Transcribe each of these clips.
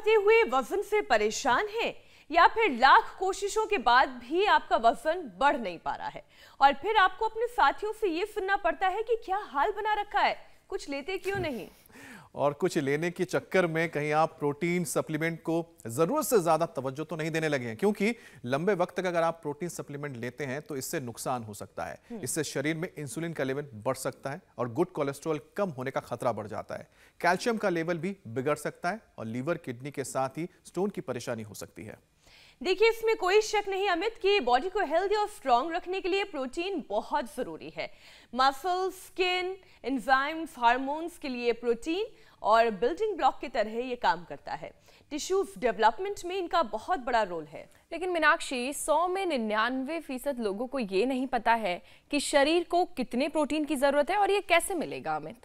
बढ़ते हुए वजन से परेशान हैं या फिर लाख कोशिशों के बाद भी आपका वजन बढ़ नहीं पा रहा है और फिर आपको अपने साथियों से ये सुनना पड़ता है कि क्या हाल बना रखा है, कुछ लेते क्यों नहीं। और कुछ लेने के चक्कर में कहीं आप प्रोटीन सप्लीमेंट को जरूरत से ज्यादा तवज्जो तो नहीं देने लगे हैं, क्योंकि लंबे वक्त तक अगर आप प्रोटीन सप्लीमेंट लेते हैं तो इससे नुकसान हो सकता है। इससे शरीर में इंसुलिन का लेवल बढ़ सकता है और गुड कोलेस्ट्रॉल कम होने का खतरा बढ़ जाता है। कैल्शियम का लेवल भी बिगड़ सकता है और लीवर, किडनी के साथ ही स्टोन की परेशानी हो सकती है। देखिए, इसमें कोई शक नहीं अमित कि बॉडी को हेल्दी और स्ट्रांग रखने के लिए प्रोटीन बहुत जरूरी है। मसल, स्किन, एंजाइम्स, हार्मोन्स के लिए प्रोटीन और बिल्डिंग ब्लॉक की तरह ये काम करता है। टिश्यूज डेवलपमेंट में इनका बहुत बड़ा रोल है। लेकिन मीनाक्षी, 100 में 99% लोगों को ये नहीं पता है कि शरीर को कितने प्रोटीन की जरूरत है और ये कैसे मिलेगा अमित।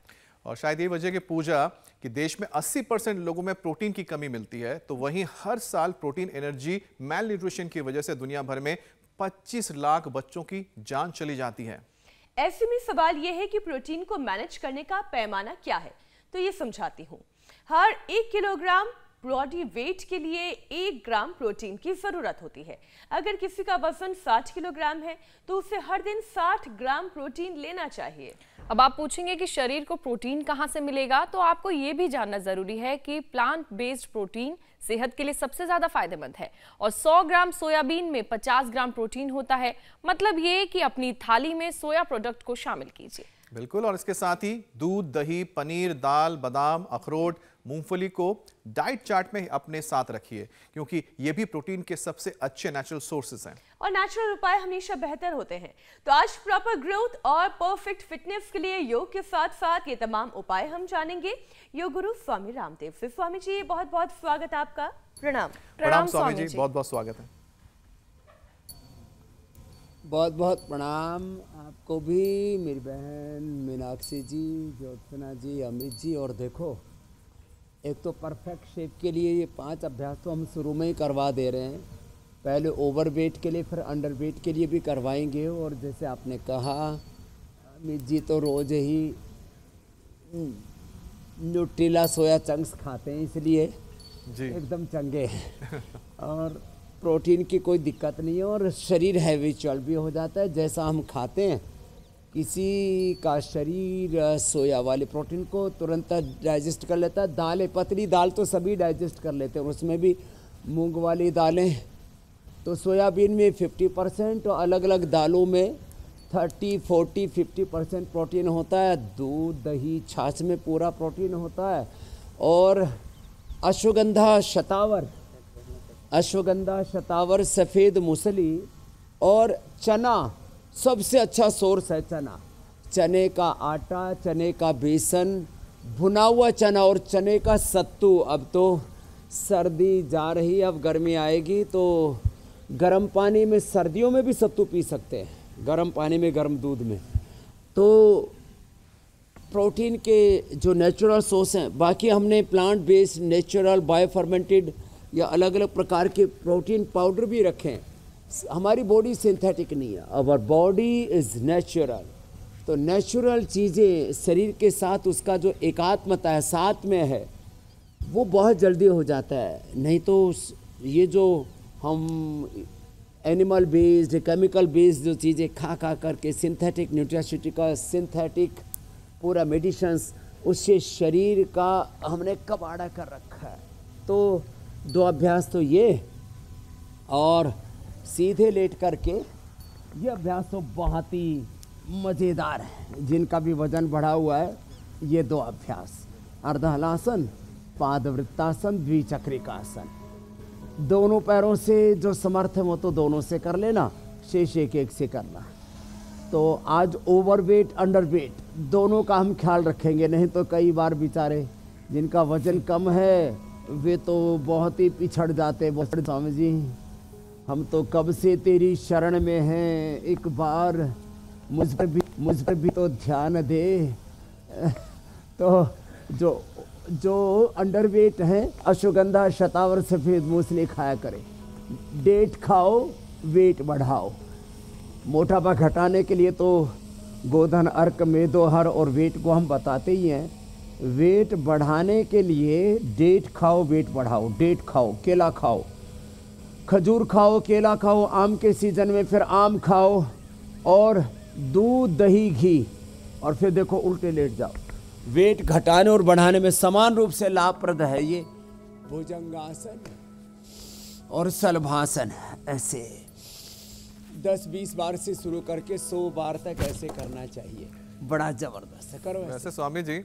और शायद ये वजह की पूजा कि देश में 80% लोगों में प्रोटीन की कमी मिलती है, तो वहीं हर साल प्रोटीन एनर्जी मैल न्यूट्रिशन की वजह से दुनिया भर में 25 लाख बच्चों की जान चली जाती है। ऐसे में सवाल यह है कि प्रोटीन को मैनेज करने का पैमाना क्या है, तो ये समझाती हूँ। हर 1 किलोग्राम बॉडी वेट के लिए 1 ग्राम प्रोटीन की जरूरत होती है। अगर किसी का वजन 60 किलोग्राम है तो उसे हर दिन 60 ग्राम प्रोटीन लेना चाहिए। अब आप पूछेंगे कि शरीर को प्रोटीन कहां से मिलेगा, तो आपको ये भी जानना जरूरी है कि प्लांट बेस्ड प्रोटीन सेहत के लिए सबसे ज्यादा फायदेमंद है और 100 ग्राम सोयाबीन में 50 ग्राम प्रोटीन होता है। मतलब ये कि अपनी थाली में सोया प्रोडक्ट को शामिल कीजिए। बिल्कुल, और इसके साथ ही दूध, दही, पनीर, दाल, बादाम, अखरोट, मूंगफली को डाइट चार्ट में अपने साथ रखिए, क्योंकि ये भी प्रोटीन के सबसे अच्छे नेचुरल सोर्सेज हैं। और नेचुरल उपाय हमेशा बेहतर होते हैं। तो आज प्रॉपर ग्रोथ और परफेक्ट फिटनेस के लिए योग के साथ साथ ये तमाम उपाय हम जानेंगे योग गुरु स्वामी रामदेव से। स्वामी जी, बहुत बहुत स्वागत है आपका। प्रणाम। प्रणाम स्वामी जी, बहुत बहुत स्वागत है। बहुत बहुत प्रणाम आपको भी, मेरी बहन मीनाक्षी जी, ज्योत्सना जी, अमित जी। और देखो, एक तो परफेक्ट शेप के लिए ये 5 अभ्यास तो हम शुरू में ही करवा दे रहे हैं। पहले ओवर वेट के लिए, फिर अंडर वेट के लिए भी करवाएंगे। और जैसे आपने कहा, अमित जी तो रोज़ ही न्यूट्रिला सोया चंक्स खाते हैं, इसलिए जी एकदम चंगे हैं और प्रोटीन की कोई दिक्कत नहीं है और शरीर हैबिचुअल भी हो जाता है। जैसा हम खाते हैं, किसी का शरीर सोया वाले प्रोटीन को तुरंत डाइजेस्ट कर लेता है। दालें, पतली दाल तो सभी डाइजेस्ट कर लेते हैं, उसमें भी मूंग वाली दालें, तो सोयाबीन में 50% और अलग अलग दालों में 30, 40, 50% प्रोटीन होता है। दूध, दही, छाछ में पूरा प्रोटीन होता है। और अश्वगंधा, शतावर, सफ़ेद मूसली और चना सबसे अच्छा सोर्स है। चने का आटा, चने का बेसन, भुना हुआ चना और चने का सत्तू। अब तो सर्दी जा रही है, अब गर्मी आएगी तो गर्म पानी में, सर्दियों में भी सत्तू पी सकते हैं, गर्म पानी में, गर्म दूध में। तो प्रोटीन के जो नेचुरल सोर्स हैं, बाकी हमने प्लांट बेस्ड, नेचुरल, बायोफर्मेंटेड या अलग अलग प्रकार के प्रोटीन पाउडर भी रखे हैं। हमारी बॉडी सिंथेटिक नहीं है, आवर बॉडी इज़ नेचुरल। तो नेचुरल चीज़ें शरीर के साथ उसका जो एकात्मता है, साथ में है, वो बहुत जल्दी हो जाता है। नहीं तो ये जो हम एनिमल बेस्ड, केमिकल बेस्ड जो चीज़ें खा करके, सिंथेटिक न्यूट्रास्यूटिकल, सिंथेटिक पूरा मेडिसिन्स, उससे शरीर का हमने कबाड़ा कर रखा है। तो 2 अभ्यास तो ये, और सीधे लेट करके ये अभ्यास तो बहुत ही मज़ेदार है। जिनका भी वजन बढ़ा हुआ है, ये 2 अभ्यास, अर्धहलासन, पादवृत्तासन, द्विचक्रिकासन, दोनों पैरों से जो समर्थ है वो तो दोनों से कर लेना, शेष एक से करना। तो आज ओवर वेट, अंडर वेट दोनों का हम ख्याल रखेंगे। नहीं तो कई बार बेचारे जिनका वजन कम है वे तो बहुत ही पिछड़ जाते। स्वामी जी, हम तो कब से तेरी शरण में हैं, एक बार मुझ पर भी तो ध्यान दे। तो जो अंडर वेट हैं, अश्वगंधा, शतावर, सफ़ेद मूसली खाया करें। डेट खाओ, वेट बढ़ाओ। मोटापा घटाने के लिए तो गोधन, अर्क, मेदोहर और वेट को हम बताते ही हैं। वेट बढ़ाने के लिए डेट खाओ, वेट बढ़ाओ, डेट खाओ, केला खाओ, खजूर खाओ, केला खाओ, आम के सीजन में फिर आम खाओ, और दूध, दही, घी, और फिर देखो उल्टे लेट जाओ। वेट घटाने और बढ़ाने में समान रूप से लाभप्रद है ये भुजंगासन और शलभासन। ऐसे 10-20 बार से शुरू करके 100 बार तक ऐसे करना चाहिए। बड़ा जबरदस्त है, करो। वैसे स्वामी जी,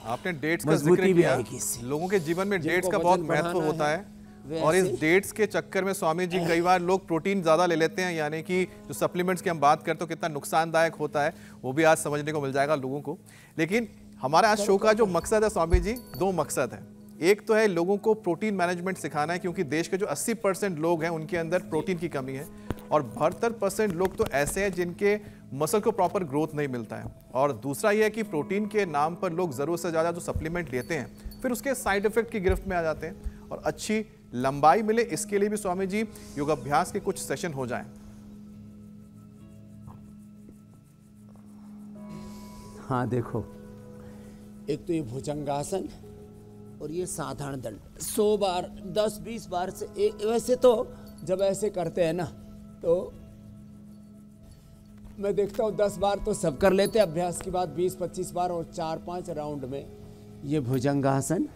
आपने डेट्स का मजबूती जिक्र भी किया। आएगी इससे। लोगों के जीवन में डेट्स जिनको का बहुत वजन महत्व बढ़ाना होता है, है, और इस वैसे- डेट्स के चक्कर में स्वामी जी कई बार लोग प्रोटीन ज्यादा ले लेते हैं, यानी कि जो सप्लीमेंट्स की हम बात करते हो कितना नुकसानदायक होता है, वो भी आज समझने को मिल जाएगा लोगों को। लेकिन हमारा आज शो का जो मकसद है स्वामी जी, 2 मकसद है। एक तो है लोगों को प्रोटीन मैनेजमेंट सिखाना है, क्योंकि देश के जो 80% लोग हैं उनके अंदर प्रोटीन की कमी है, और 72% लोग तो ऐसे हैं जिनके मसल को प्रॉपर ग्रोथ नहीं मिलता है। और दूसरा ये है कि प्रोटीन के नाम पर लोग ज़रूरत से ज़्यादा जो सप्लीमेंट लेते हैं फिर उसके साइड इफेक्ट की गिरफ्त में आ जाते हैं, और अच्छी लंबाई मिले इसके लिए भी स्वामी जी योगाभ्यास के कुछ सेशन हो जाएं। हाँ देखो, एक तो ये भुजंगासन और ये साधारण दंड 100 बार 10-20 बार से वैसे तो जब ऐसे करते हैं ना तो मैं देखता हूँ 10 बार तो सब कर लेते हैं, अभ्यास के बाद 20-25 बार और 4-5 राउंड में ये भुजंगासन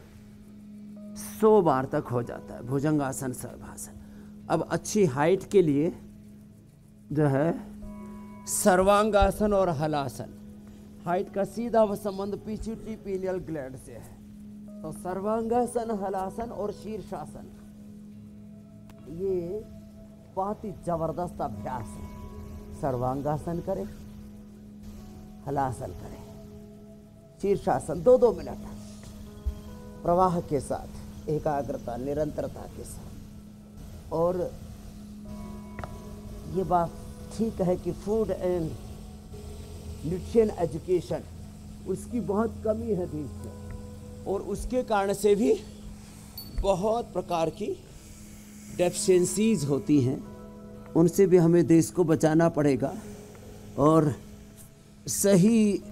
100 बार तक हो जाता है। भुजंगासन, सर्वासन। अब अच्छी हाइट के लिए जो है सर्वांगासन और हलासन। हाइट का सीधा व संबंध पिट्यूटरी पीनियल ग्लैंड से है, तो सर्वांगासन, हलासन और शीर्षासन ये बहुत ही जबरदस्त अभ्यास है। सर्वांगासन करें, हलासन करें, शीर्षासन 2-2 मिनट प्रवाह के साथ, एकाग्रता, निरंतरता के साथ। और ये बात ठीक है कि फूड एंड न्यूट्रिशन एजुकेशन उसकी बहुत कमी है देश में, और उसके कारण से भी बहुत प्रकार की डेफिशिएंसीज होती हैं, उनसे भी हमें देश को बचाना पड़ेगा। और सही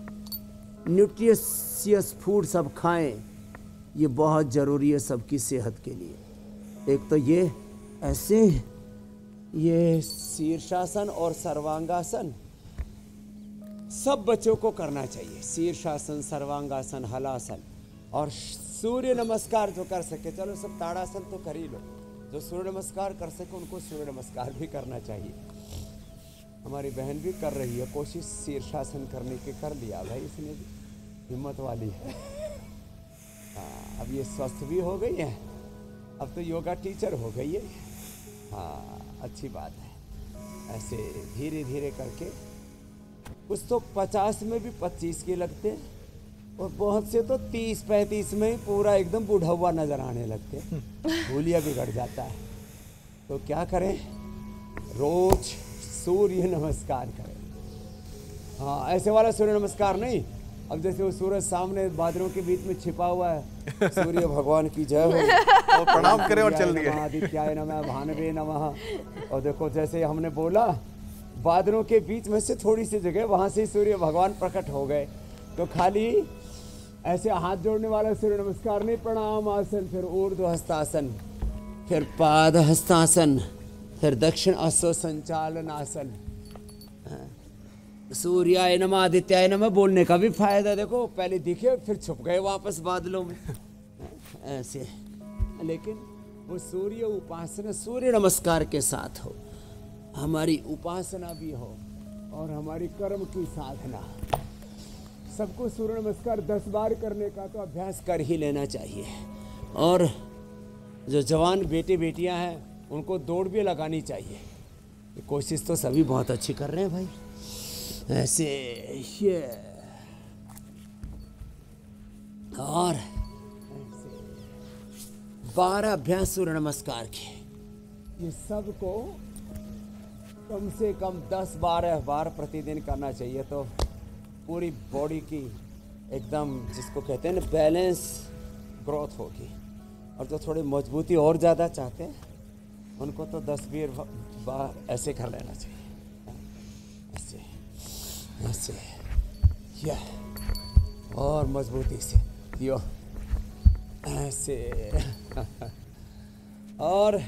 न्यूट्रिशियस फूड सब खाएं, ये बहुत ज़रूरी है सबकी सेहत के लिए। एक तो ये ऐसे, ये शीर्षासन और सर्वांगासन सब बच्चों को करना चाहिए। शीर्षासन, सर्वांगासन, हलासन और सूर्य नमस्कार जो कर सके, चलो सब ताड़ासन तो कर ही लो, जो सूर्य नमस्कार कर सके उनको सूर्य नमस्कार भी करना चाहिए। हमारी बहन भी कर रही है कोशिश शीर्षासन करने की, कर लिया भाई इसने भी, हिम्मत वाली है। हाँ, अब ये स्वस्थ भी हो गई है, अब तो योगा टीचर हो गई है। हाँ, अच्छी बात है। ऐसे धीरे धीरे करके कुछ तो 50 में भी 25 के लगते हैं, और बहुत से तो 30-35 में ही पूरा एकदम बूढ़ा हुआ नजर आने लगते हैं। भूलिया बिगड़ जाता है। तो क्या करें, रोज सूर्य नमस्कार करें। हाँ, ऐसे वाला सूर्य नमस्कार नहीं, अब जैसे वो सूरज सामने बादलों के बीच में छिपा हुआ है, सूर्य भगवान की जय हो, और प्रणाम करें और चल दिए। आदित्याय नमः, भानवे नमः। और देखो जैसे हमने बोला, बादलों के बीच में से थोड़ी सी जगह वहां से सूर्य भगवान प्रकट हो गए। तो खाली ऐसे हाथ जोड़ने वाला सूर्य नमस्कार नहीं, प्रणाम आसन, फिर ऊर्ध्व हस्तासन, फिर पाद हस्तासन, फिर दक्षिण अश्व संचालन आसन। सूर्याय नमः, आदित्याय नमः बोलने का भी फायदा देखो, पहले दिखे फिर छुप गए वापस बादलों में ऐसे। लेकिन वो सूर्य उपासना सूर्य नमस्कार के साथ हो, हमारी उपासना भी हो और हमारी कर्म की साधना। सबको सूर्य नमस्कार 10 बार करने का तो अभ्यास कर ही लेना चाहिए। और जो जवान बेटे बेटियां हैं उनको दौड़ भी लगानी चाहिए। कोशिश तो सभी बहुत अच्छी कर रहे हैं भाई। ऐसे ये और ऐसे 12 अभ्यास सूर्य नमस्कार के, ये सब को कम से कम 10-12 बार प्रतिदिन करना चाहिए। तो पूरी बॉडी की एकदम जिसको कहते हैं ना बैलेंस ग्रोथ होगी। और जो थोड़ी मजबूती और ज़्यादा चाहते हैं उनको तो 10-20 बार ऐसे कर लेना चाहिए, ऐसे ऐसे, या और मजबूती से यो ऐसे और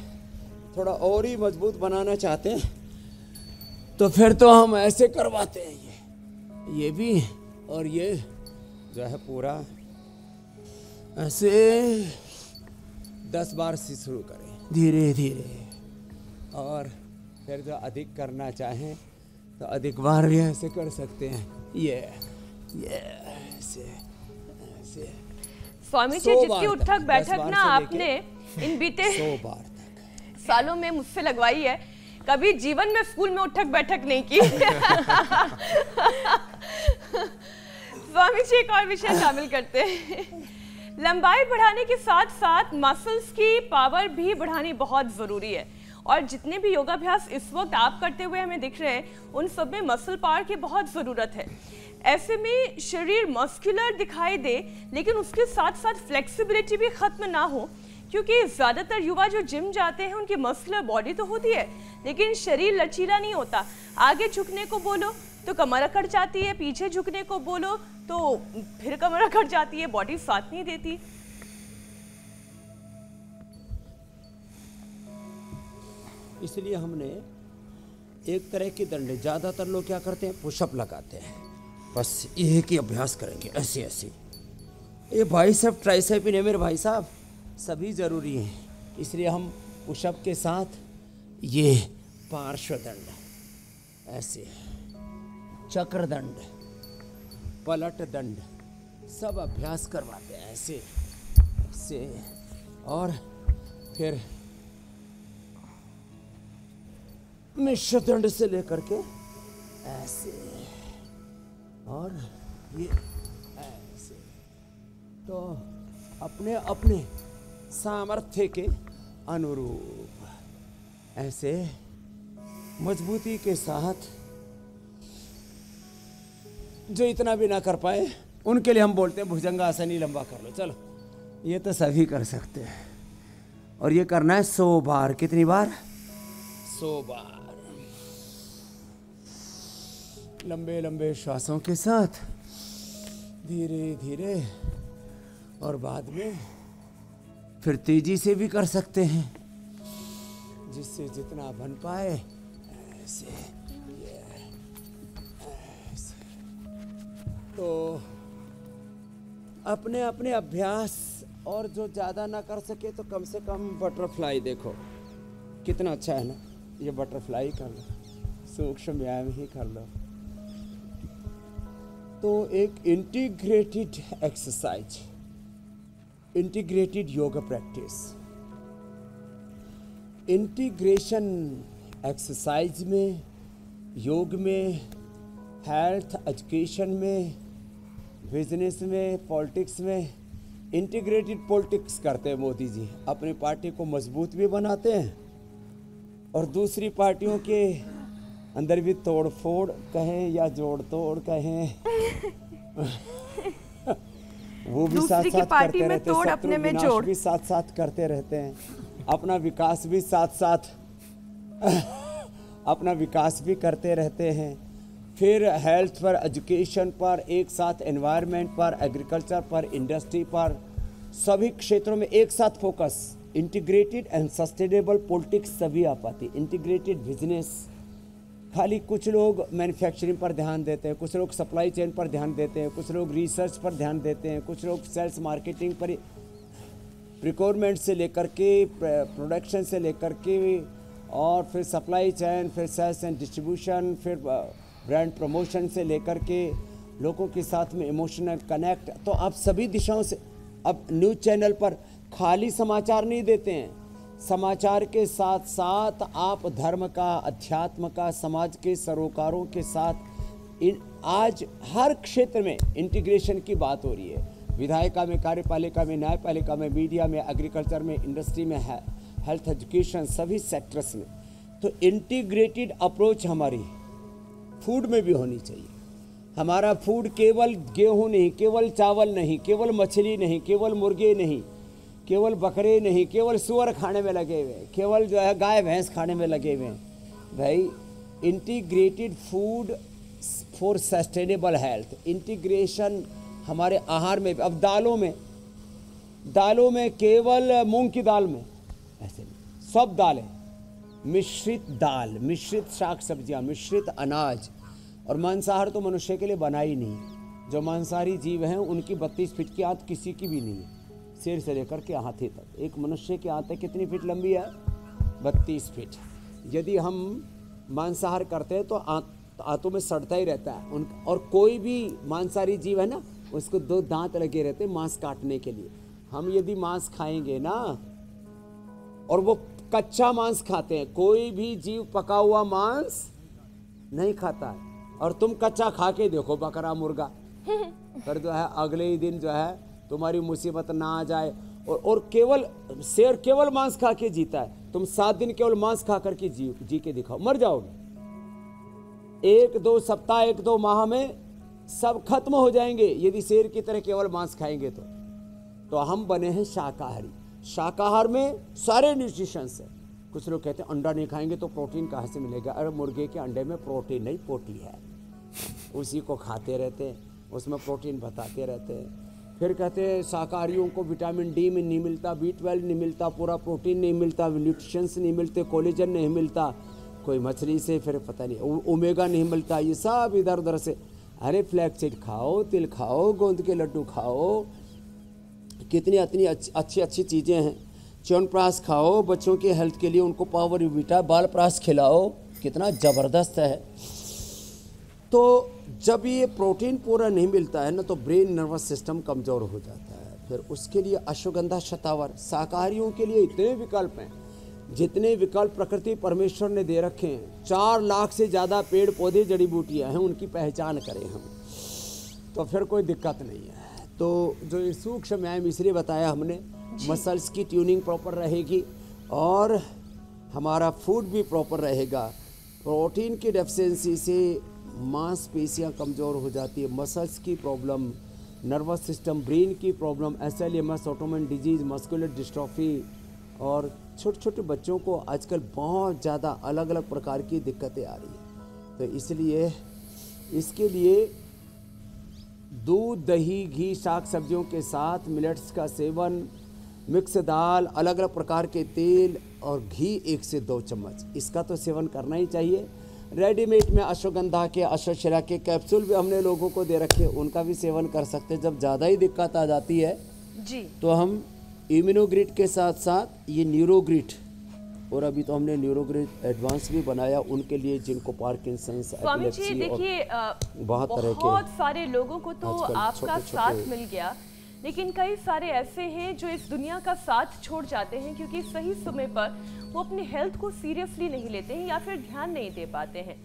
थोड़ा और ही मजबूत बनाना चाहते हैं तो फिर तो हम ऐसे करवाते हैं ये भी, और ये जो है पूरा ऐसे 10 बार से शुरू करें धीरे धीरे, और फिर जो अधिक करना चाहें तो अधिक बार भी ऐसे कर सकते हैं। ये ऐसे ऐसे स्वामी जी, जिसकी उठक बैठक ना आपने इन बीते 100 बार तक सालों में मुझसे लगवाई है, कभी जीवन में स्कूल में उठक बैठक नहीं की। स्वामी जी, एक और विषय शामिल करते हैं। लंबाई बढ़ाने के साथ साथ मसल्स की पावर भी बढ़ानी बहुत जरूरी है, और जितने भी योगाभ्यास इस वक्त आप करते हुए हमें दिख रहे हैं उन सब में मसल पावर की बहुत ज़रूरत है। ऐसे में शरीर मस्कुलर दिखाई दे लेकिन उसके साथ साथ फ्लेक्सिबिलिटी भी खत्म ना हो, क्योंकि ज़्यादातर युवा जो जिम जाते हैं उनकी मस्कुलर बॉडी तो होती है लेकिन शरीर लचीला नहीं होता। आगे झुकने को बोलो तो कमर अकड़ जाती है, पीछे झुकने को बोलो तो फिर कमर अकड़ जाती है, बॉडी साथ नहीं देती। इसलिए हमने एक तरह के दंड, ज़्यादातर लोग क्या करते हैं पुशअप लगाते हैं, बस एक ही अभ्यास करेंगे ऐसे ऐसे। ये बाइसेप ट्राइसेप ही नहीं मेरे भाई साहब, सभी ज़रूरी हैं। इसलिए हम पुशअप के साथ ये पार्श्व दंड ऐसे, चक्र दंड, पलट दंड सब अभ्यास करवाते हैं ऐसे ऐसे, और फिर मिश्र दंड से लेकर के ऐसे और ये ऐसे। तो अपने अपने सामर्थ्य के अनुरूप ऐसे मजबूती के साथ, जो इतना भी ना कर पाए उनके लिए हम बोलते हैं भुजंगासन ही लंबा कर लो। चलो ये तो सभी कर सकते हैं, और ये करना है 100 बार। कितनी बार? 100 बार। लंबे लंबे श्वासों के साथ धीरे धीरे, और बाद में फिर तेजी से भी कर सकते हैं, जिससे जितना बन पाए ऐसे ऐसे। तो अपने अपने अभ्यास, और जो ज़्यादा ना कर सके तो कम से कम बटरफ्लाई देखो कितना अच्छा है ना, ये बटरफ्लाई कर लो, सूक्ष्म व्यायाम ही कर लो। तो एक integrated exercise, integrated yoga practice, integration exercise में, योग में, हेल्थ एजुकेशन में, बिजनेस में, पॉलिटिक्स में इंटीग्रेटेड पॉलिटिक्स करते हैं मोदी जी। अपनी पार्टी को मजबूत भी बनाते हैं और दूसरी पार्टियों के अंदर भी तोड़ फोड़ कहें या जोड़ तोड़ कहें वो भी साथ साथ करते रहते हैं, अपने में जोड़ भी साथ साथ करते रहते हैं, अपना विकास भी साथ साथ अपना विकास भी करते रहते हैं। फिर हेल्थ पर, एजुकेशन पर, एक साथ एनवायरनमेंट पर, एग्रीकल्चर पर, इंडस्ट्री पर, सभी क्षेत्रों में एक साथ focus. Integrated and sustainable politics सभी आ पाती। इंटीग्रेटेड बिजनेस, खाली कुछ लोग मैन्युफैक्चरिंग पर ध्यान देते हैं, कुछ लोग सप्लाई चेन पर ध्यान देते हैं, कुछ लोग रिसर्च पर ध्यान देते हैं, कुछ लोग सेल्स मार्केटिंग पर, प्रिक्योरमेंट से लेकर के प्रोडक्शन से लेकर के, और फिर सप्लाई चेन, फिर सेल्स एंड डिस्ट्रीब्यूशन, फिर ब्रांड प्रमोशन से लेकर के लोगों के साथ में इमोशनल कनेक्ट। तो आप सभी दिशाओं से अब न्यूज़ चैनल पर खाली समाचार नहीं देते हैं, समाचार के साथ साथ आप धर्म का, अध्यात्म का, समाज के सरोकारों के साथ आज हर क्षेत्र में इंटीग्रेशन की बात हो रही है। विधायिका में, कार्यपालिका में, न्यायपालिका में, मीडिया में, एग्रीकल्चर में, इंडस्ट्री में, हेल्थ एजुकेशन, सभी सेक्टर्स में। तो इंटीग्रेटेड अप्रोच हमारी फूड में भी होनी चाहिए। हमारा फूड केवल गेहूं नहीं, केवल चावल नहीं, केवल मछली नहीं, केवल मुर्गे नहीं, केवल बकरे नहीं, केवल सुअर खाने में लगे हुए, केवल जो है गाय भैंस खाने में लगे हुए हैं। भाई integrated food for sustainable health, integration हमारे आहार में, अब दालों में केवल मूंग की दाल में ऐसे नहीं, सब दालें, मिश्रित दाल, मिश्रित शाक सब्जियां, मिश्रित अनाज। और मांसाहार तो मनुष्य के लिए बना ही नहीं है। जो मांसाहारी जीव हैं उनकी 32 फीट की आंत किसी की भी नहीं है, सिर से लेकर के हाथी तक। एक मनुष्य की आंत कितनी फीट लंबी है? 32 फीट। यदि हम मांसाहार करते हैं तो आंतों में सड़ता ही रहता है और कोई भी मांसाहारी जीव है ना, उसको 2 दांत लगे रहते हैं मांस काटने के लिए। हम यदि मांस खाएंगे ना, और वो कच्चा मांस खाते हैं, कोई भी जीव पका हुआ मांस नहीं खाता है। और तुम कच्चा खा के देखो बकरा मुर्गा, फिर जो है अगले ही दिन जो है तुम्हारी मुसीबत ना आ जाए। और केवल शेर केवल मांस खा के जीता है, तुम 7 दिन केवल मांस खा करके जी के दिखाओ, मर जाओगे। 1-2 सप्ताह 1-2 माह में सब खत्म हो जाएंगे यदि शेर की तरह केवल मांस खाएंगे तो हम बने हैं शाकाहारी। शाकाहार में सारे न्यूट्रिशंस है। कुछ लोग कहते हैं अंडा नहीं खाएंगे तो प्रोटीन कहाँ से मिलेगा? अरे मुर्गे के अंडे में प्रोटीन नहीं, पोटी है, उसी को खाते रहते हैं, उसमें प्रोटीन बताते रहते हैं। फिर कहते हैं शाकाहारियों को विटामिन डी में नहीं मिलता, B12 नहीं मिलता, पूरा प्रोटीन नहीं मिलता, न्यूट्रिशंस नहीं मिलते, कोलेजन नहीं मिलता, कोई मछली से फिर पता नहीं ओमेगा नहीं मिलता, ये सब इधर उधर से। अरे फ्लैक्सीड खाओ, तिल खाओ, गोंद के लड्डू खाओ, कितनी अच्छी अच्छी चीज़ें हैं। च्यवनप्राश खाओ, बच्चों के हेल्थ के लिए उनको पावर यूविटा, बालप्राश खिलाओ, कितना ज़बरदस्त है। तो जब ये प्रोटीन पूरा नहीं मिलता है ना, तो ब्रेन नर्वस सिस्टम कमज़ोर हो जाता है। फिर उसके लिए अश्वगंधा शतावर, शाकाहारियों के लिए इतने विकल्प हैं, जितने विकल्प प्रकृति परमेश्वर ने दे रखे हैं। 4 लाख से ज़्यादा पेड़ पौधे जड़ी बूटियाँ हैं, उनकी पहचान करें हम, तो फिर कोई दिक्कत नहीं है। तो जो ये सूक्ष्म व्यायाम इसलिए बताया हमने, मसल्स की ट्यूनिंग प्रॉपर रहेगी और हमारा फूड भी प्रॉपर रहेगा। प्रोटीन की डेफिशिएंसी से मांसपेशियां कमज़ोर हो जाती है, मसल्स की प्रॉब्लम, नर्वस सिस्टम, ब्रेन की problem, SLMS, autoimmune disease, muscular dystrophy, और छोटे छोटे बच्चों को आजकल बहुत ज़्यादा अलग अलग प्रकार की दिक्कतें आ रही हैं। तो इसलिए इसके लिए दूध, दही, घी, शाक सब्जियों के साथ मिलेट्स का सेवन, मिक्स दाल, अलग अलग प्रकार के तेल और घी 1 से 2 चम्मच, इसका तो सेवन करना ही चाहिए। रेडीमेड में अश्वगंधा के, अश्वशिरा के कैप्सूल भी हमने लोगों को दे रखे, उनका भी सेवन कर सकते हैं। जब ज़्यादा ही दिक्कत आ जाती है जी, तो हम इम्यूनोग्रिड के साथ साथ ये न्यूरोग्रिड, और अभी तो हमने न्यूरोग्रिड एडवांस भी बनाया उनके लिए जिनको पार्किंसंस, एपिलेप्सी, देखिए बहुत सारे लोगों को तो आपका साथ मिल गया, लेकिन कई सारे ऐसे हैं जो इस दुनिया का साथ छोड़ जाते हैं क्योंकि सही समय पर वो अपनी हेल्थ को सीरियसली नहीं लेते हैं या फिर ध्यान नहीं दे पाते हैं।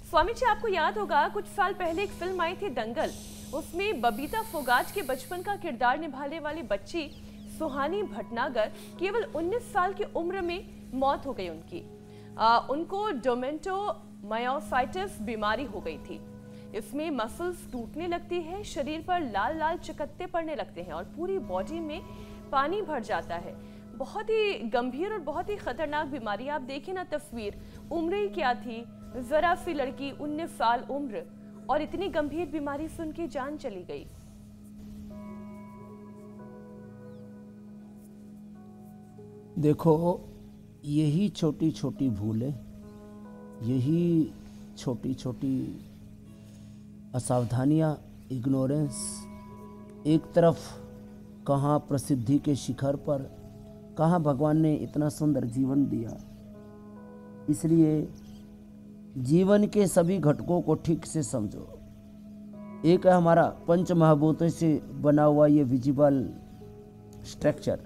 स्वामी जी, आपको याद होगा कुछ साल पहले एक फिल्म आई थी दंगल, उसमें बबीता फोगाट के बचपन का किरदार निभाने वाली बच्ची सुहानी भटनागर केवल 19 साल की उम्र में मौत हो गई उनकी। उनको डोमेटोमायोसाइटिस बीमारी हो गई थी। इसमें मसल्स टूटने लगती है, शरीर पर लाल लाल चकत्ते पड़ने लगते हैं और पूरी बॉडी में पानी भर जाता है। बहुत ही गंभीर और बहुत ही खतरनाक बीमारी। आप देखें ना तस्वीर, उम्र ही क्या थी, जरा सी लड़की, 19 साल उम्र, और इतनी गंभीर बीमारी से उनकी जान चली गई। देखो, यही छोटी छोटी भूलें, यही छोटी छोटी असावधानियाँ, इग्नोरेंस, एक तरफ कहाँ प्रसिद्धि के शिखर पर, कहाँ भगवान ने इतना सुंदर जीवन दिया। इसलिए जीवन के सभी घटकों को ठीक से समझो। एक है हमारा पंच महाभूतों से बना हुआ ये विजिबल स्ट्रक्चर,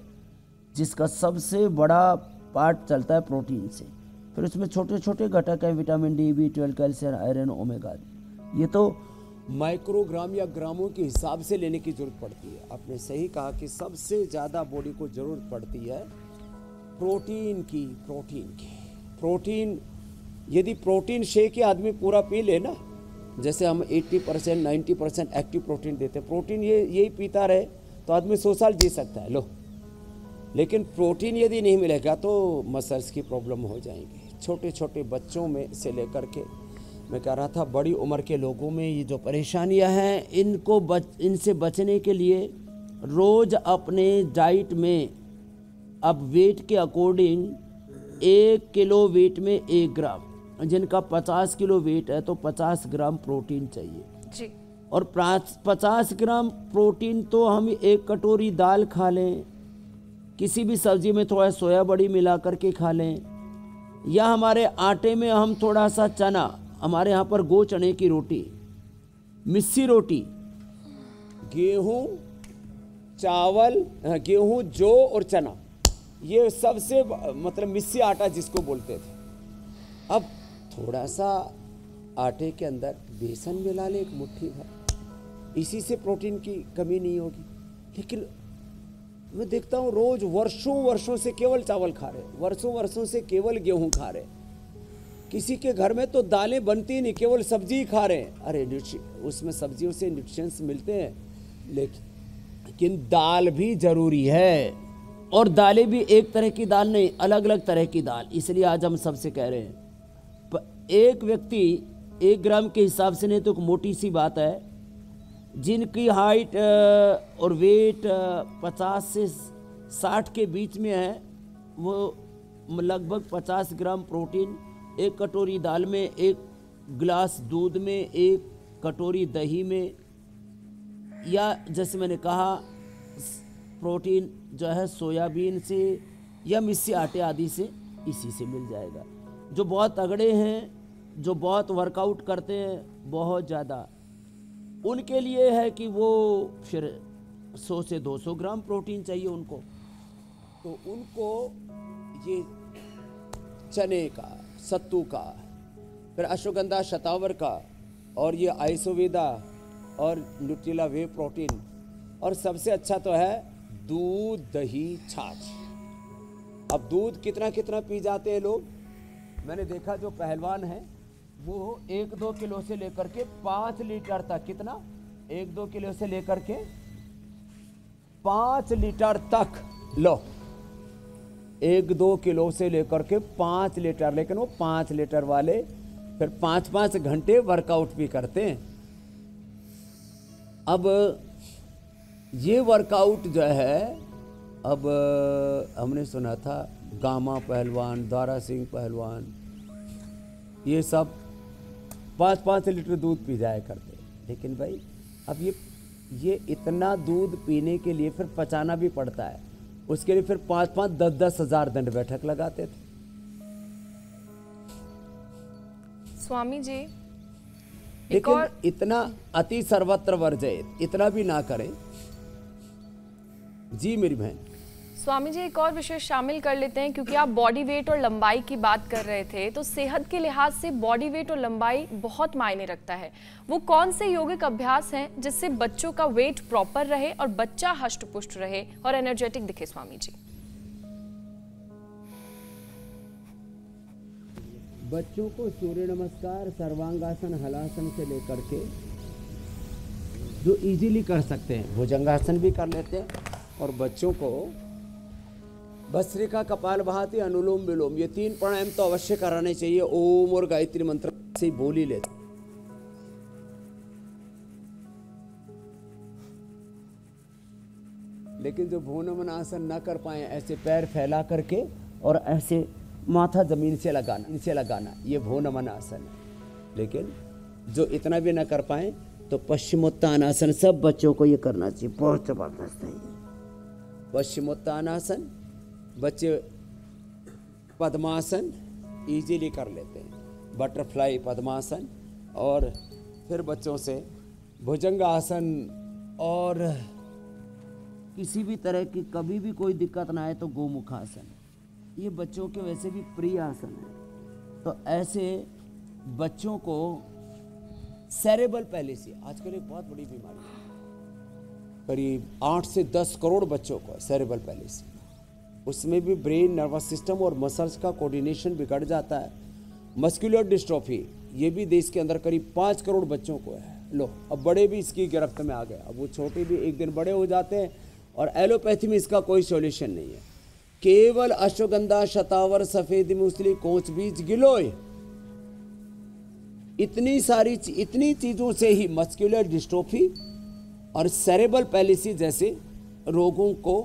जिसका सबसे बड़ा पार्ट चलता है प्रोटीन से। फिर उसमें छोटे छोटे घटक हैं, vitamin D, B12, calcium, iron, omega. ये तो माइक्रोग्राम या ग्रामों के हिसाब से लेने की जरूरत पड़ती है। आपने सही कहा कि सबसे ज़्यादा बॉडी को ज़रूरत पड़ती है प्रोटीन की। प्रोटीन यदि प्रोटीन शेक आदमी पूरा पी ले ना, जैसे हम 80% 90% एक्टिव प्रोटीन देते हैं, प्रोटीन यही पीता रहे तो आदमी 100 साल जी सकता है। लो, लेकिन प्रोटीन यदि नहीं मिलेगा तो मसल्स की प्रॉब्लम हो जाएंगी। छोटे छोटे बच्चों में से लेकर के मैं कह रहा था बड़ी उम्र के लोगों में ये जो परेशानियां हैं इनसे बचने के लिए रोज़ अपने डाइट में अब वेट के अकॉर्डिंग 1 किलो वेट में 1 ग्राम, जिनका 50 किलो वेट है तो 50 ग्राम प्रोटीन चाहिए जी। और 50 ग्राम प्रोटीन तो हम 1 कटोरी दाल खा लें, किसी भी सब्जी में थोड़ा सोया बड़ी मिला करके खा लें, या हमारे आटे में हम थोड़ा सा चना, हमारे यहाँ पर गो चने की रोटी, मिस्सी रोटी, गेहूँ, चावल, गेहूँ, जौ और चना, ये सबसे मतलब मिस्सी आटा जिसको बोलते थे। अब थोड़ा सा आटे के अंदर बेसन मिला ले 1 मुट्ठी भर, इसी से प्रोटीन की कमी नहीं होगी। लेकिन मैं देखता हूँ रोज वर्षों से केवल चावल खा रहे, वर्षों से केवल गेहूं खा रहे, किसी के घर में तो दालें बनती नहीं, केवल सब्जी ही खा रहे हैं। अरे उसमें सब्जियों से न्यूट्रिएंट्स मिलते हैं, लेकिन दाल भी जरूरी है, और दालें भी एक तरह की दाल नहीं, अलग अलग तरह की दाल। इसलिए आज हम सबसे कह रहे हैं एक व्यक्ति 1 ग्राम के हिसाब से नहीं तो एक मोटी सी बात है, जिनकी हाइट और वेट 50 से 60 के बीच में है, वो लगभग 50 ग्राम प्रोटीन 1 कटोरी दाल में, 1 गिलास दूध में, 1 कटोरी दही में, या जैसे मैंने कहा प्रोटीन जो है सोयाबीन से या मिस्सी आटे आदि से, इसी से मिल जाएगा। जो बहुत तगड़े हैं, जो बहुत वर्कआउट करते हैं बहुत ज़्यादा, उनके लिए है कि वो फिर 100 से 200 ग्राम प्रोटीन चाहिए उनको, तो उनको ये चने का, सत्तू का, फिर अश्वगंधा शतावर का, और ये आइसोवेदा और न्यूट्रिला वे प्रोटीन, और सबसे अच्छा तो है दूध, दही, छाछ। अब दूध कितना कितना पी जाते हैं लोग, मैंने देखा जो पहलवान है वो 1-2 किलो से लेकर के 5 लीटर तक, कितना 1-2 किलो से लेकर के 5 लीटर तक, लो 1-2 किलो से लेकर के 5 लीटर, लेकिन वो 5 लीटर वाले फिर 5-5 घंटे वर्कआउट भी करते हैं। अब ये वर्कआउट जो है, अब हमने सुना था गामा पहलवान, दारा सिंह पहलवान, ये सब 5-5 लीटर दूध पी जाया करते, लेकिन भाई अब ये इतना दूध पीने के लिए फिर पचाना भी पड़ता है, उसके लिए फिर 5-5, 10-10 हज़ार दंड बैठक लगाते थे। स्वामी जी, लेकिन इतना अति सर्वत्र वर्जयेत, इतना भी ना करें। जी मेरी बहन। स्वामी जी, एक और विषय शामिल कर लेते हैं, क्योंकि आप बॉडी वेट और लंबाई की बात कर रहे थे, तो सेहत के लिहाज से बॉडी वेट और लंबाई बहुत मायने रखता है। वो कौन से योगिक अभ्यास हैं जिससे बच्चों का वेट प्रॉपर रहे और बच्चा हष्ट-पुष्ट रहे और एनर्जेटिक दिखे? स्वामी जी, बच्चों को सूर्य नमस्कार, सर्वांगासन, हलासन से लेकर के जो इजीली कर सकते हैं, भुजंगासन भी कर लेते हैं, और बच्चों को भस्त्रिका, कपालभाति, अनुलोम विलोम, ये 3 प्राणायाम तो अवश्य कराने चाहिए। ओम और गायत्री मंत्र से बोल ही लेते। लेकिन जो भ्रूणमन आसन न कर पाए, ऐसे पैर फैला करके और ऐसे माथा जमीन से लगाना, ये भ्रूणमन आसन है। लेकिन जो इतना भी न कर पाए तो पश्चिमोत्तानासन सब बच्चों को ये करना चाहिए, बहुत जबरदस्त है ये पश्चिमोत्तानासन। बच्चे पद्मासन इजीली कर लेते हैं, बटरफ्लाई पद्मासन, और फिर बच्चों से भुजंगासन, और किसी भी तरह की कभी भी कोई दिक्कत ना आए तो गोमुखासन, ये बच्चों के वैसे भी प्रिय आसन है। तो ऐसे बच्चों को सेरेब्रल पैलिसी आजकल एक बहुत बड़ी बीमारी है, करीब 8 से 10 करोड़ बच्चों को सेरेब्रल पैलिसी, उसमें भी ब्रेन, नर्वस सिस्टम और मसल्स का कोऑर्डिनेशन बिगड़ जाता है। मस्कुलर डिस्ट्रोफी, ये भी देश के अंदर करीब 5 करोड़ बच्चों को है। लो, अब बड़े भी इसकी गिरफ्त में आ गए, अब वो छोटे भी एक दिन बड़े हो जाते हैं, और एलोपैथी में इसका कोई सॉल्यूशन नहीं है। केवल अश्वगंधा, शतावर, सफेद मूसली, कोच बीज, गिलोय, इतनी चीज़ों से ही मस्कुलर डिस्ट्रोफी और सेरेब्रल पैलिसी जैसे रोगों को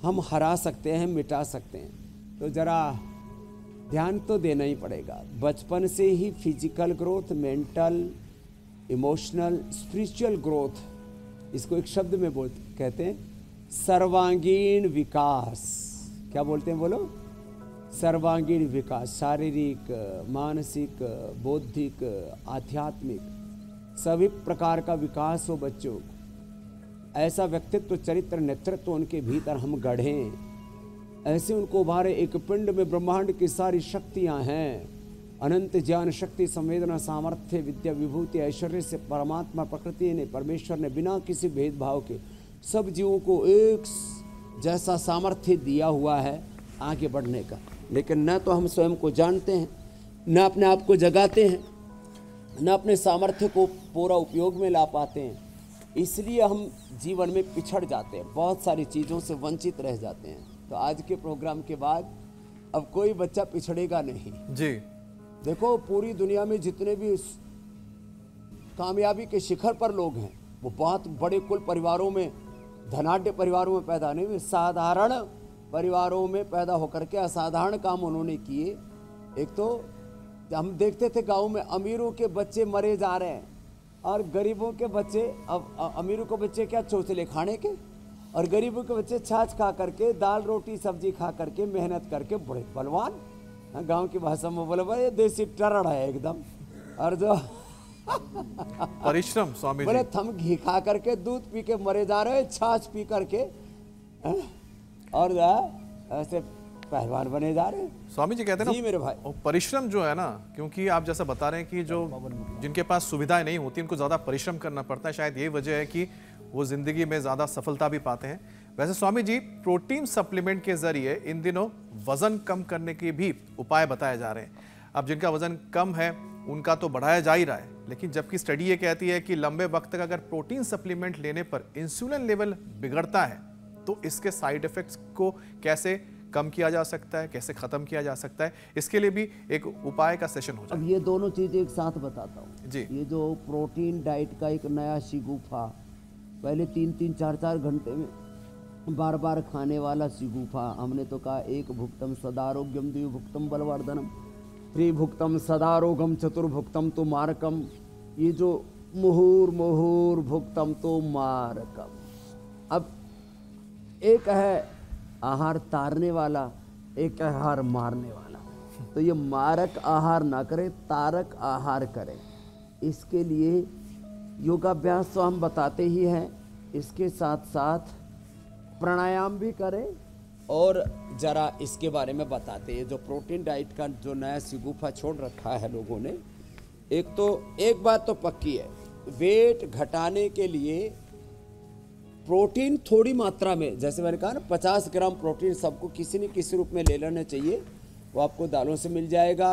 हम हरा सकते हैं, मिटा सकते हैं। तो ज़रा ध्यान तो देना ही पड़ेगा। बचपन से ही physical growth, mental, emotional, spiritual growth, इसको एक शब्द में कहते हैं सर्वांगीण विकास। क्या बोलते हैं बोलो? सर्वांगीण विकास, शारीरिक, मानसिक, बौद्धिक, आध्यात्मिक, सभी प्रकार का विकास हो बच्चों। ऐसा व्यक्तित्व, चरित्र, नेतृत्व उनके भीतर हम गढ़ें, ऐसे उनको उभारे। एक पिंड में ब्रह्मांड की सारी शक्तियां हैं, अनंत ज्ञान, शक्ति, संवेदना, सामर्थ्य, विद्या, विभूति, ऐश्वर्य से परमात्मा प्रकृति ने, परमेश्वर ने बिना किसी भेदभाव के सब जीवों को एक जैसा सामर्थ्य दिया हुआ है आगे बढ़ने का। लेकिन न तो हम स्वयं को जानते हैं, न अपने आप को जगाते हैं, न अपने सामर्थ्य को पूरा उपयोग में ला पाते हैं। इसलिए हम जीवन में पिछड़ जाते हैं, बहुत सारी चीज़ों से वंचित रह जाते हैं। तो आज के प्रोग्राम के बाद अब कोई बच्चा पिछड़ेगा नहीं जी। देखो, पूरी दुनिया में जितने भी कामयाबी के शिखर पर लोग हैं, वो बहुत बड़े कुल परिवारों में, धनाढ्य परिवारों में पैदा नहीं हुए, साधारण परिवारों में पैदा होकर के असाधारण काम उन्होंने किए। एक तो हम देखते थे गांव में अमीरों के बच्चे मरे जा रहे हैं और गरीबों के बच्चे, अब अमीरों के बच्चे क्या चोचले खाने के, और गरीबों के बच्चे छाछ खा करके, दाल रोटी सब्जी खा करके, मेहनत करके बड़े बलवान। गांव की भाषा में बोले भाई ये देसी टरड़ है एकदम। और जो परिश्रम स्वामी बोले जी, थम घी खा करके, दूध पी के मरे जा रहे, छाछ पी करके, और ऐसे पहलवान बने जा रहे। स्वामी जी कहते हैं जी मेरे भाई, और परिश्रम जो है ना, क्योंकि आप जैसा बता रहे हैं कि जो जिनके पास सुविधाएं नहीं होती उनको ज्यादा परिश्रम करना पड़ता है, शायद यही वजह है कि वो जिंदगी में ज्यादा सफलता भी पाते हैं। वैसे स्वामी जी, प्रोटीन सप्लीमेंट के जरिए इन दिनों वजन कम करने के भी उपाय बताए जा रहे हैं। अब जिनका वजन कम है उनका तो बढ़ाया जा ही रहा है, लेकिन जबकि स्टडी ये कहती है कि लंबे वक्त तक अगर प्रोटीन सप्लीमेंट लेने पर इंसुलिन लेवल बिगड़ता है तो इसके साइड इफेक्ट्स को कैसे कम किया जा सकता है, कैसे खत्म किया जा सकता है, इसके लिए भी एक उपाय का सेशन हो जाए। अब ये दोनों चीज़ें एक साथ बताता हूँ जी। ये जो प्रोटीन डाइट का एक नया शिगुफा, पहले 3-3, 4-4 घंटे में बार बार खाने वाला शिगुफा, हमने तो कहा एक भुक्तम सदारोग्यम, द्विभुक्तम बलवर्धनम, त्रिभुक्तम सदारोगम, चतुर्भुक्तम तो मारकम। ये जो मुहुर भुक्तम तो मारकम। अब एक है आहार तारने वाला, एक है आहार मारने वाला। तो ये मारक आहार ना करें, तारक आहार करें। इसके लिए योगाभ्यास तो हम बताते ही हैं, इसके साथ साथ प्राणायाम भी करें और ज़रा इसके बारे में बताते हैं। जो प्रोटीन डाइट का जो नया शिगुफा छोड़ रखा है लोगों ने, एक बात तो पक्की है, वेट घटाने के लिए प्रोटीन थोड़ी मात्रा में, जैसे मैंने कहा ना 50 ग्राम प्रोटीन सबको किसी न किसी रूप में ले लेना चाहिए। वो आपको दालों से मिल जाएगा,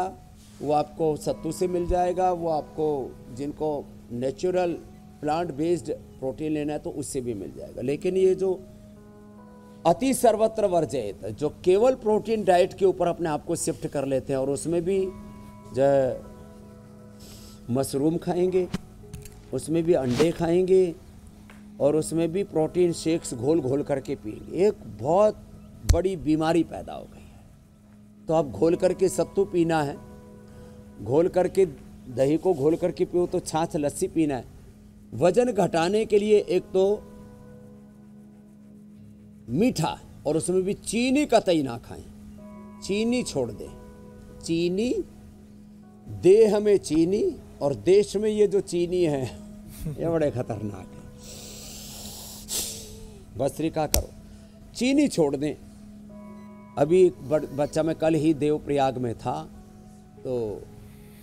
वो आपको सत्तू से मिल जाएगा, वो आपको जिनको नेचुरल प्लांट बेस्ड प्रोटीन लेना है तो उससे भी मिल जाएगा। लेकिन ये जो अति सर्वत्र वर्जित, जो केवल प्रोटीन डाइट के ऊपर अपने आप को शिफ्ट कर लेते हैं और उसमें भी जो मशरूम खाएंगे, उसमें भी अंडे खाएंगे और उसमें भी प्रोटीन शेक्स घोल करके पिएंगे, एक बहुत बड़ी बीमारी पैदा हो गई है। तो आप घोल करके सत्तू पीना है, घोल करके दही को घोल करके पियो, तो छाछ लस्सी पीना है। वजन घटाने के लिए एक तो मीठा और उसमें भी चीनी कतई ना खाएं, चीनी छोड़ दें। चीनी, देह में चीनी और देश में ये जो चीनी है ये बड़े खतरनाक है। भस्त्रिका करो, चीनी छोड़ दें। अभी एक बच्चा, मैं कल ही देवप्रयाग में था, तो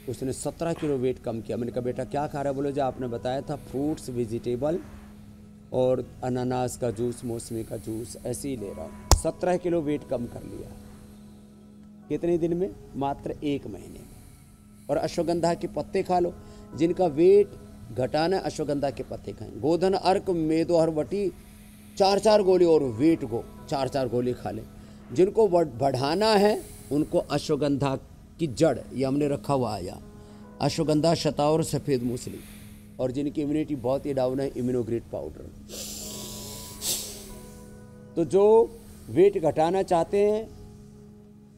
उसने 17 किलो वेट कम किया। मैंने कहा बेटा क्या खा रहा है? बोले जो आपने बताया था फ्रूट्स, वेजिटेबल और अनानास का जूस, मौसमी का जूस, ऐसे ही ले रहा हूँ। 17 किलो वेट कम कर लिया। कितने दिन में? मात्र 1 महीने में। और अश्वगंधा के पत्ते खा लो, जिनका वेट घटाना है अश्वगंधा के पत्ते खाएं। गोधन, अर्क, मेदो, हरवटी 4-4 गोली और वेट को 4-4 गोली खा लें। जिनको बढ़ाना है उनको अश्वगंधा की जड़, ये हमने रखा हुआ आया, अश्वगंधा, शतावर, सफ़ेद मूसली, और जिनकी इम्यूनिटी बहुत ही डाउन है, इम्यूनोग्रिड पाउडर। तो जो वेट घटाना चाहते हैं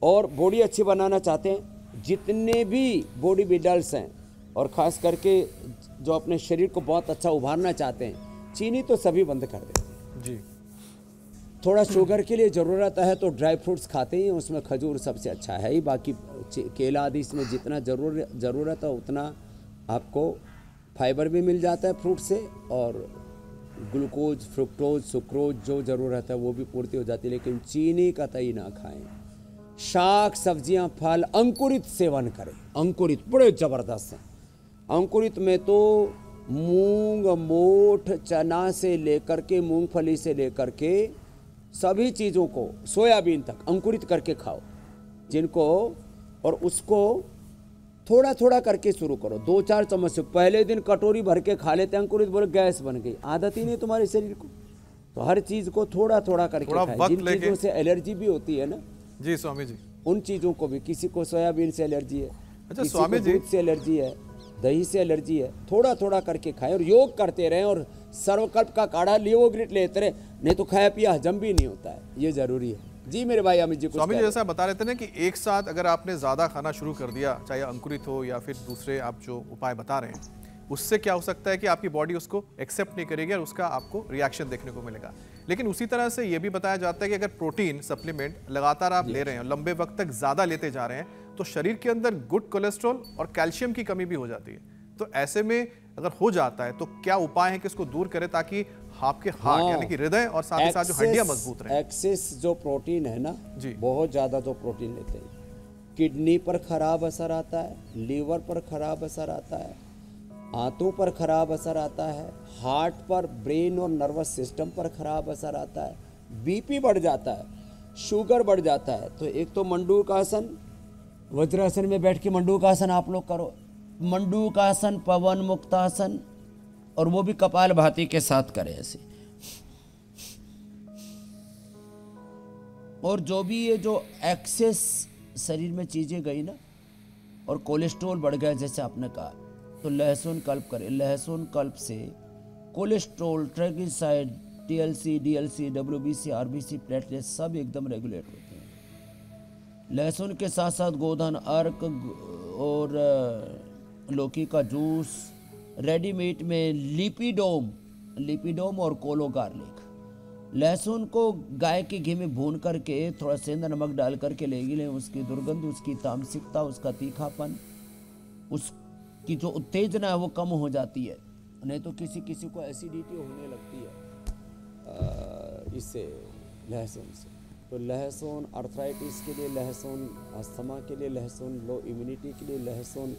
और बॉडी अच्छी बनाना चाहते हैं, जितने भी बॉडी बिल्डर्स हैं और ख़ास करके जो अपने शरीर को बहुत अच्छा उभारना चाहते हैं, चीनी तो सभी बंद कर देते हैं जी। थोड़ा शुगर के लिए ज़रूरत है तो ड्राई फ्रूट्स खाते ही, उसमें खजूर सबसे अच्छा है ही, बाकी केला आदि इसमें जितना ज़रूरत है उतना आपको फाइबर भी मिल जाता है फ्रूट से, और ग्लूकोज, फ्रुक्टोज, सुक्रोज जो ज़रूरत है वो भी पूर्ति हो जाती है। लेकिन चीनी कतई ना खाएं। शाक सब्जियां, फल अंकुरित सेवन करें। अंकुरित बड़े ज़बरदस्त हैं। अंकुरित में तो मूंग, मोठ, चना से लेकर के मूंगफली से लेकर के सभी चीज़ों को, सोयाबीन तक अंकुरित करके खाओ जिनको, और उसको थोड़ा थोड़ा करके शुरू करो। 2-4 चम्मच से पहले दिन कटोरी भर के खा लेते अंकुरित, बोले गैस बन गई, आदत ही नहीं तुम्हारे शरीर को। तो हर चीज़ को थोड़ा थोड़ा करके खाएं। जिन चीज़ों से एलर्जी भी होती है ना जी स्वामी जी, उन चीज़ों को भी, किसी को सोयाबीन से एलर्जी है, अच्छा किसी स्वामी को जी, दूध से एलर्जी है, दही से एलर्जी है, थोड़ा थोड़ा करके खाएं और योग करते रहें और सर्वकल्प का काढ़ा लियोग्रिट लेते रहे, नहीं तो खाया पिया हजम भी नहीं होता है, ये जरूरी है। जी मेरे भाई अमित जी, स्वामी जी जैसा बता रहे थे ना कि एक साथ अगर आपने ज़्यादा खाना शुरू कर दिया, चाहे अंकुरित हो या फिर दूसरे आप जो उपाय बता रहे हैं, उससे क्या हो सकता है कि आपकी बॉडी उसको एक्सेप्ट नहीं करेगी और उसका आपको रिएक्शन देखने को मिलेगा। लेकिन उसी तरह से ये भी बताया जाता है कि अगर प्रोटीन सप्लीमेंट लगातार आप ले रहे हैं, लंबे वक्त तक ज़्यादा लेते जा रहे हैं, तो शरीर के अंदर गुड कोलेस्ट्रॉल और कैल्शियम की कमी भी हो जाती है। तो ऐसे में अगर हो जाता है तो क्या उपाय है कि इसको दूर करें ताकि आपके हार्ट यानी कि हृदय और साथ ही साथ जो हड्डियां मजबूत रहें? एक्सेस जो प्रोटीन है ना जी, बहुत ज़्यादा जो प्रोटीन लेते हैं, किडनी पर खराब असर आता है, लीवर पर खराब असर आता है, आंतों पर खराब असर आता है, हार्ट पर, ब्रेन और नर्वस सिस्टम पर खराब असर आता है, बीपी बढ़ जाता है, शुगर बढ़ जाता है। तो एक तो मंडूकासन, वज्रासन में बैठ के मंडूकासन आप लोग करो, मंडूकासन, पवन मुक्तासन, और वो भी कपालभाति के साथ करें ऐसे। और जो भी ये जो एक्सेस शरीर में चीज़ें गई ना और कोलेस्ट्रॉल बढ़ गया जैसे आपने कहा, तो लहसुन कल्प करें। लहसुन कल्प से cholesterol, triglyceride, TLC, DLC, WBC, RBC, platelet सब एकदम रेगुलेट होते हैं। लहसुन के साथ साथ गोधन, अर्क और लौकी का जूस, रेडीमेड में लिपिडोम और कोलो गार्लिक। लहसुन को गाय के घी में भून करके थोड़ा सेंधा नमक डाल करके लें, उसकी दुर्गंध, उसकी तामसिकता, उसका तीखापन, उसकी जो उत्तेजना है वो कम हो जाती है। नहीं तो किसी किसी को एसिडिटी होने लगती है इससे, लहसुन से। तो लहसुन अर्थराइटिस के लिए लहसुन, अस्थमा के लिए लहसुन, लो इम्यूनिटी के लिए लहसुन,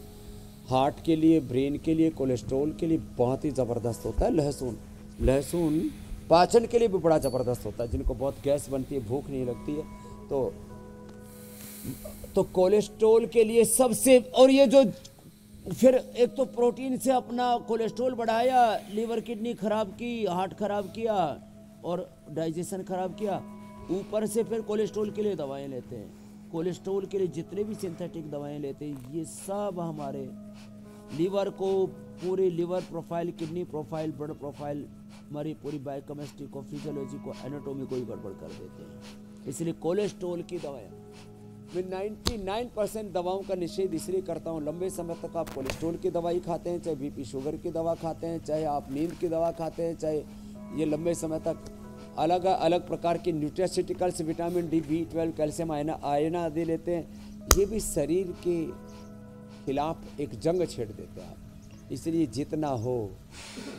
हार्ट के लिए, ब्रेन के लिए, कोलेस्ट्रॉल के लिए बहुत ही ज़बरदस्त होता है लहसुन। लहसुन पाचन के लिए भी बड़ा ज़बरदस्त होता है, जिनको बहुत गैस बनती है, भूख नहीं लगती है, तो कोलेस्ट्रॉल के लिए सबसे। और ये जो फिर एक तो प्रोटीन से अपना कोलेस्ट्रॉल बढ़ाया, लीवर किडनी खराब की, हार्ट खराब किया और डाइजेशन खराब किया, ऊपर से फिर कोलेस्ट्रॉल के लिए दवाएं लेते हैं। कोलेस्ट्रॉल के लिए जितने भी सिंथेटिक दवाएं लेते हैं, ये सब हमारे लीवर को, पूरे liver profile, kidney profile, blood profile, हमारी पूरी बायोकेमिस्ट्री को, फिजियोलॉजी को, एनाटॉमी को ही गड़बड़ कर देते हैं। इसलिए कोलेस्ट्रॉल की दवाएं, मैं 99% दवाओं का निषेध इसलिए करता हूँ। लंबे समय तक आप कोलेस्ट्रॉल की दवाई खाते हैं, चाहे बीपी शुगर की दवा खाते हैं, चाहे आप नींद की दवा खाते हैं, चाहे ये लंबे समय तक अलग अलग प्रकार के nutraceuticals, vitamin D, B12, calcium, iron आदि लेते हैं, ये भी शरीर के खिलाफ एक जंग छेड़ देते हैं आप। इसलिए जितना हो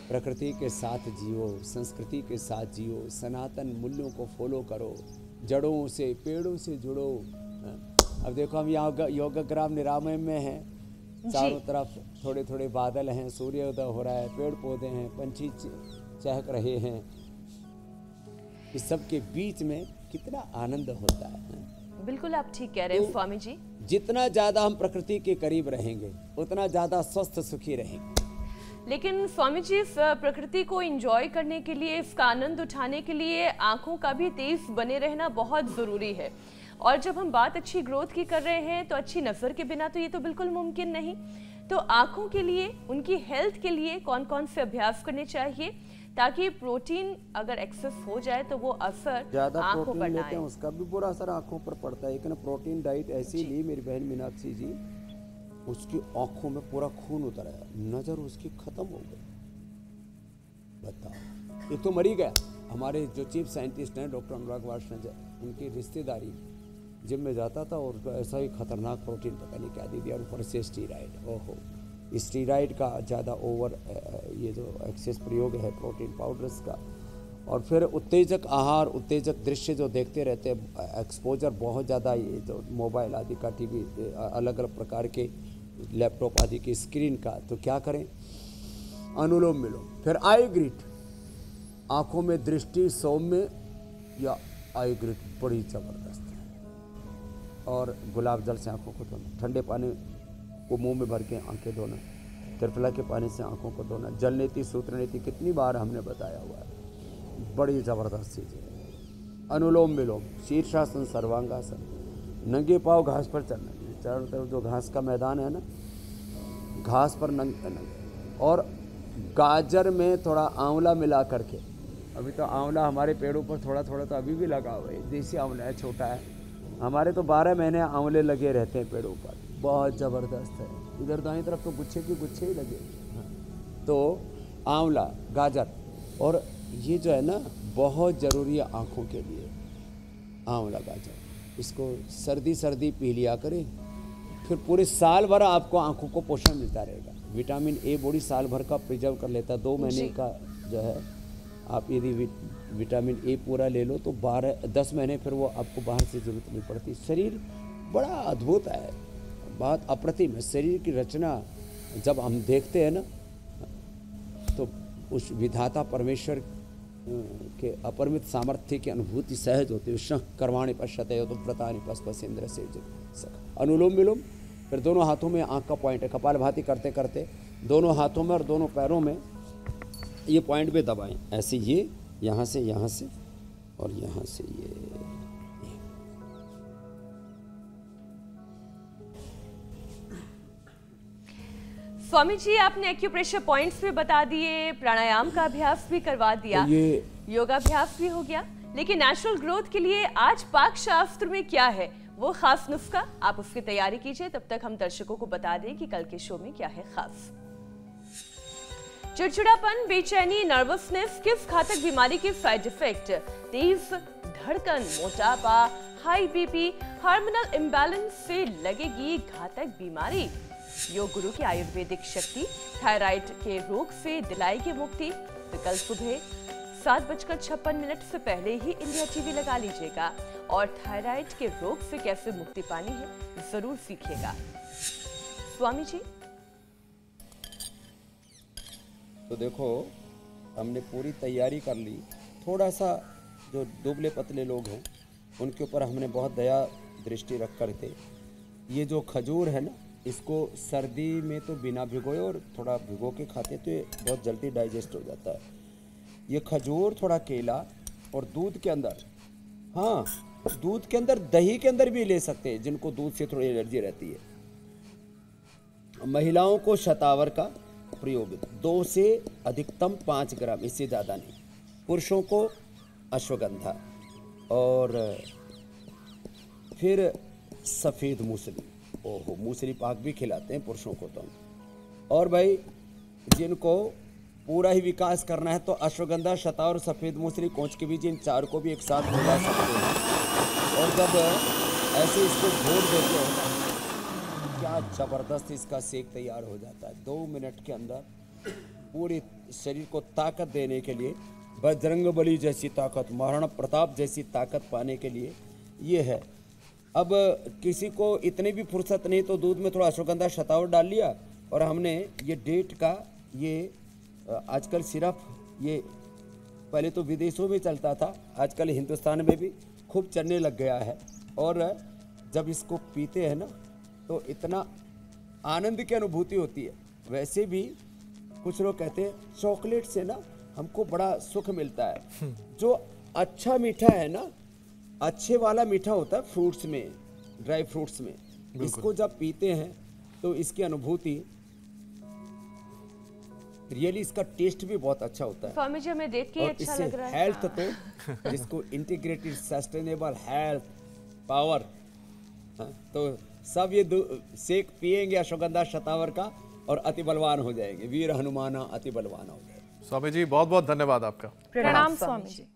प्रकृति के साथ जियो, संस्कृति के साथ जियो, सनातन मूल्यों को फॉलो करो, जड़ों से, पेड़ों से जुड़ो। अब देखो हम यहाँ योगग्राम निरामय में हैं, चारों तरफ थोड़े थोड़े बादल हैं, सूर्योदय हो रहा है, पेड़ पौधे हैं, पंछी चहक रहे हैं, इस सब के बीच में कितना आनंद होता है। बिल्कुल आप ठीक कह रहे हैं स्वामी जी। जितना ज्यादा हम प्रकृति के करीब रहेंगे उतना ज्यादा स्वस्थ सुखी रहेंगे। लेकिन स्वामी जी, प्रकृति को एंजॉय करने के लिए, इसका आनंद उठाने के लिए आंखों का भी तेज बने रहना बहुत जरूरी है। और जब हम बात अच्छी ग्रोथ की कर रहे हैं तो अच्छी नज़र के बिना तो ये तो बिल्कुल मुमकिन नहीं। तो आंखों के लिए, उनकी हेल्थ के लिए कौन कौन से अभ्यास करने चाहिए ताकि प्रोटीन अगर एक्सेस हो जाए तो वो असर ज़्यादा आंखों प्रोटीन पर ना लेते हैं आए? उसका भी बुरा असर आंखों पर पड़ता है। लेकिन प्रोटीन डाइट ऐसी ली मेरी बहन मीनाक्षी जी, उसकी आंखों में पूरा खून उतर आया, नज़र उसकी खत्म हो गई। बताओ, ये तो मरी गया। हमारे जो चीफ साइंटिस्ट हैं डॉक्टर अनुराग वासनिक, उनकी रिश्तेदारी जिम में जाता था और उसको ऐसा ही खतरनाक प्रोटीन पता नहीं क्या दे दिया, और ऊपर से स्टीराइड। ओहो, स्टीराइड का ज़्यादा ओवर ये जो एक्सेस प्रयोग है प्रोटीन पाउडर्स का, और फिर उत्तेजक आहार, उत्तेजक दृश्य जो देखते रहते हैं, एक्सपोजर बहुत ज़्यादा, ये जो मोबाइल आदि का, टीवी, अलग अलग प्रकार के लैपटॉप आदि की स्क्रीन का, तो क्या करें, अनुलोम विलोम। फिर आई ग्रिट, आँखों में दृष्टि सौम्य या आई ग्रिट बड़ी ज़बरदस्त है। और गुलाब जल से आँखों को धोना, ठंडे पानी को मुंह में भर के आंखें धोना, त्रिफला के पानी से आंखों को धोना, जल नीति, सूत्र नीति कितनी बार हमने बताया हुआ है, बड़ी ज़बरदस्त चीज़ है। अनुलोम विलोम, शीर्षासन, सर्वांगासन, नंगे पाँव घास पर चलना, चारों तरफ जो घास का मैदान है ना, घास पर नंगे। और गाजर में थोड़ा आंवला मिला करके, अभी तो आंवला हमारे पेड़ों पर थोड़ा थोड़ा तो अभी भी लगा हुआ है, देसी आंवला है, छोटा है, हमारे तो 12 महीने आंवले लगे रहते हैं पेड़ों पर, बहुत ज़बरदस्त है। इधर दाएं तरफ तो गुच्छे की गुच्छे ही लगे। तो आंवला, गाजर, और ये जो है ना बहुत ज़रूरी है आँखों के लिए, आंवला गाजर, इसको सर्दी पी लिया करें, फिर पूरे साल भर आपको आँखों को पोषण मिलता रहेगा। विटामिन ए बॉडी साल भर का प्रिजर्व कर लेता है। 2 महीने का जो है, आप यदि विटामिन ए पूरा ले लो तो 10 महीने फिर वो आपको बाहर से ज़रूरत नहीं पड़ती। शरीर बड़ा अद्भुत है, बात अप्रतिम है। शरीर की रचना जब हम देखते हैं ना, तो उस विधाता परमेश्वर के अपरिमित सामर्थ्य की अनुभूति सहज होती है। शंख कर्वाणि पश्यते तो व्रतानि पस्पसेंद्र से अनुलोम विलोम। फिर दोनों हाथों में आँख का पॉइंट है, कपालभाति करते करते दोनों हाथों में और दोनों पैरों में ये पॉइंट पे दबाएं, ऐसे, ये यहाँ से और यहाँ से ये। स्वामी जी, आपने एक्यूप्रेशर पॉइंट्स भी बता दिए, प्राणायाम का अभ्यास भी करवा दिया, ये योगाभ्यास भी हो गया, लेकिन नेचुरल ग्रोथ के लिए आज पाक शास्त्र में क्या है वो खास नुस्खा, आप उसकी तैयारी कीजिए। तब तक हम दर्शकों को बता दें कि कल के शो में क्या है खास। चिड़चिड़ापन, बेचैनी, नर्वसनेस किस घातक बीमारी के साइड इफेक्ट? तेज धड़कन, मोटापा, हाई बीपी, हार्मोनल इम्बैलेंस से लगेगी घातक बीमारी। योग गुरु की आयुर्वेदिक शक्ति थायराइड के रोग से दिलाएगी मुक्ति। तो कल सुबह 7:56 से पहले ही इंडिया टीवी लगा लीजिएगा और थायराइड के रोग से कैसे मुक्ति पानी है जरूर सीखिएगा। स्वामी जी, तो देखो, हमने पूरी तैयारी कर ली। थोड़ा सा जो दुबले पतले लोग हैं उनके ऊपर हमने बहुत दया दृष्टि रख कर थे। ये जो खजूर है ना, इसको सर्दी में तो बिना भिगोए और थोड़ा भिगो के खाते तो ये बहुत जल्दी डाइजेस्ट हो जाता है। ये खजूर, थोड़ा केला और दूध के अंदर, हाँ, दूध के अंदर, दही के अंदर भी ले सकते हैं जिनको दूध से थोड़ी एलर्जी रहती है। महिलाओं को शतावर का प्रयोग 2 से अधिकतम 5 ग्राम, इससे ज़्यादा नहीं। पुरुषों को अश्वगंधा, और फिर सफ़ेद मूसली, ओहो, मूसली पाक भी खिलाते हैं पुरुषों को तो। और भाई जिनको पूरा ही विकास करना है तो अश्वगंधा, शतावर, सफ़ेद मूसली, कोंच के बीज, इन 4 को भी एक साथ मिला सकते हैं। और जब ऐसे इसको घोल देते हैं, क्या ज़बरदस्त इसका सेक तैयार हो जाता है। 2 मिनट के अंदर पूरे शरीर को ताकत देने के लिए, बजरंगबली जैसी ताकत, महाराणा प्रताप जैसी ताकत पाने के लिए ये है। अब किसी को इतनी भी फुर्सत नहीं तो दूध में थोड़ा अश्वगंधा, शतावर डाल लिया, और हमने ये डेट का, ये आजकल सिर्फ ये, पहले तो विदेशों में चलता था, आजकल हिंदुस्तान में भी खूब चलने लग गया है। और जब इसको पीते हैं ना तो इतना आनंद की अनुभूति होती है। वैसे भी कुछ लोग कहते हैं चॉकलेट से ना हमको बड़ा सुख मिलता है। जो अच्छा मीठा है ना अच्छे वाला मीठा होता है फ्रूट्स में, ड्राई फ्रूट्स में। इसको जब पीते हैं तो इसकी अनुभूति रियली, इसका टेस्ट भी बहुत अच्छा होता है। स्वामी जी हमें देख के और अच्छा इससे लग रहा है। हेल्थ तो जिसको इंटीग्रेटेड सस्टेनेबल हेल्थ पावर, तो सब ये सेक पिएंगे अश्वगंधा शतावर का और अति बलवान हो जाएंगे। वीर हनुमाना अति बलवान हो जाएंगे। स्वामी जी बहुत बहुत धन्यवाद आपका। प्रणाम स्वामी जी।